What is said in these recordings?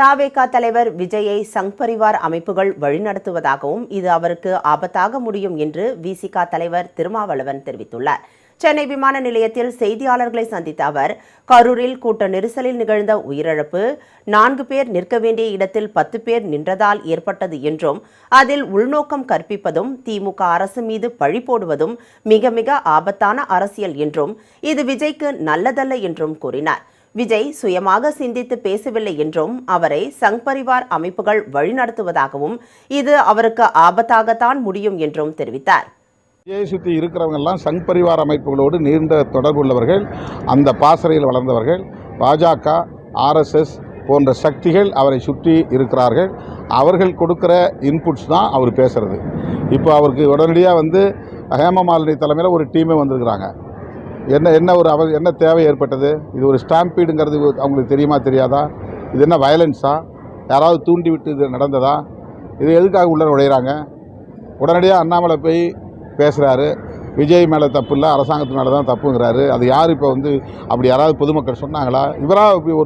தாவேகா தலைவர் விஜயை சங் பரிவார் அமைப்புகள் வழிநடத்துவதாகவும் இது அவருக்கு ஆபத்தாக முடியும் என்று விசிக தலைவர் திருமாவளவன் தெரிவித்துள்ளார். சென்னை விமான நிலையத்தில் செய்தியாளர்களை சந்தித்த அவர், கரூரில் கூட்ட நெரிசலில் நிகழ்ந்த உயிரிழப்பு 4 பேர் நிற்க வேண்டிய இடத்தில் 10 பேர் நின்றதால் ஏற்பட்டது என்றும், அதில் உள்நோக்கம் கற்பிப்பதும் திமுக அரசு மீது பழி போடுவதும் மிக மிக ஆபத்தான அரசியல் என்றும், இது விஜய்க்கு நல்லதல்ல என்றும் கூறினார். விஜய் சுயமாக சிந்தித்து பேசவில்லை என்றும், அவரை சங் பரிவார் அமைப்புகள் வழிநடத்துவதாகவும் இது அவருக்கு ஆபத்தாகத்தான் முடியும் என்றும் தெரிவித்தார். விஜயை சுற்றி இருக்கிறவங்க எல்லாம் சங் பரிவார் அமைப்புகளோடு நீண்ட தொடர்புள்ளவர்கள், அந்த பாசறையில் வளர்ந்தவர்கள். பாஜக, ஆர்எஸ்எஸ் போன்ற சக்திகள் அவரை சுற்றி இருக்கிறார்கள். அவர்கள் கொடுக்குற இன்புட்ஸ் தான் அவர் பேசுறது. இப்போ அவருக்கு உடனடியாக ஹேமமாலினி தலைமையில் ஒரு டீமே வந்திருக்கிறாங்க. என்ன தேவை ஏற்பட்டது? இது ஒரு ஸ்டாம்பீடுங்கிறது அவங்களுக்கு தெரியுமா தெரியாதா? இது என்ன வயலன்ஸா? யாராவது தூண்டி விட்டு இது நடந்ததா? இது எதுக்காக உள்ள நுழையிறாங்க? உடனடியாக அண்ணாமலை போய் பேசுகிறாரு. விஜய் மேலே தப்பு இல்லை, அரசாங்கத்து மேலே தான் தப்புங்கிறாரு. அது யார் இப்போ அப்படி யாராவது பொதுமக்கள் சொன்னாங்களா? இவராக இப்படி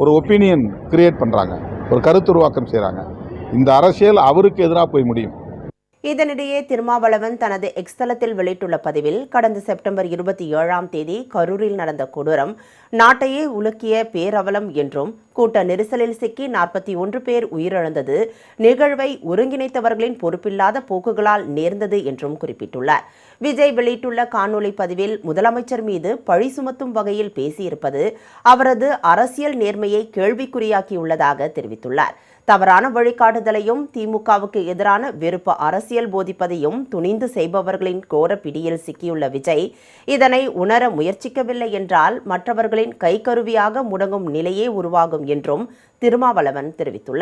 ஒரு ஒப்பீனியன் கிரியேட் பண்ணுறாங்க, ஒரு கருத்துருவாக்கம் செய்கிறாங்க. இந்த அரசியல் அவருக்கு எதிராக போய் முடியும். இதனிடையே திருமாவளவன் தனது எக்ஸ் தளத்தில் வெளியிட்டுள்ள பதிவில், கடந்த செப்டம்பர் 27ஆம் தேதி கரூரில் நடந்த கொடூரம் நாட்டையே உலுக்கிய பேரவலம் என்றும், கூட்ட நெரிசலில் சிக்கி 41 பேர் உயிரிழந்தது நிகழ்வை ஒருங்கிணைத்தவர்களின் பொறுப்பில்லாத போக்குகளால் நேர்ந்தது என்றும் குறிப்பிட்டுள்ளார். விஜய் வெளியிட்டுள்ள காணொலி பதிவில், முதலமைச்சர் மீது பழி சுமத்தும் வகையில் பேசியிருப்பது அவரது அரசியல் நேர்மையை கேள்விக்குறியாக்கியுள்ளதாக தெரிவித்துள்ளார். தவறான வழிகாட்டுதலையும் திமுகவுக்கு எதிரான வெறுப்பு அரசியல் போதிப்பதையும் துணிந்து செய்பவர்களின் கோர பிடியில் சிக்கியுள்ள விஜய் இதனை உணர முயற்சிக்கவில்லை என்றால் மற்றவர்களின் கைக்கருவியாக முடங்கும் நிலையே உருவாகும் என்றும் திருமாவளவன் தெரிவித்துள்ளார்.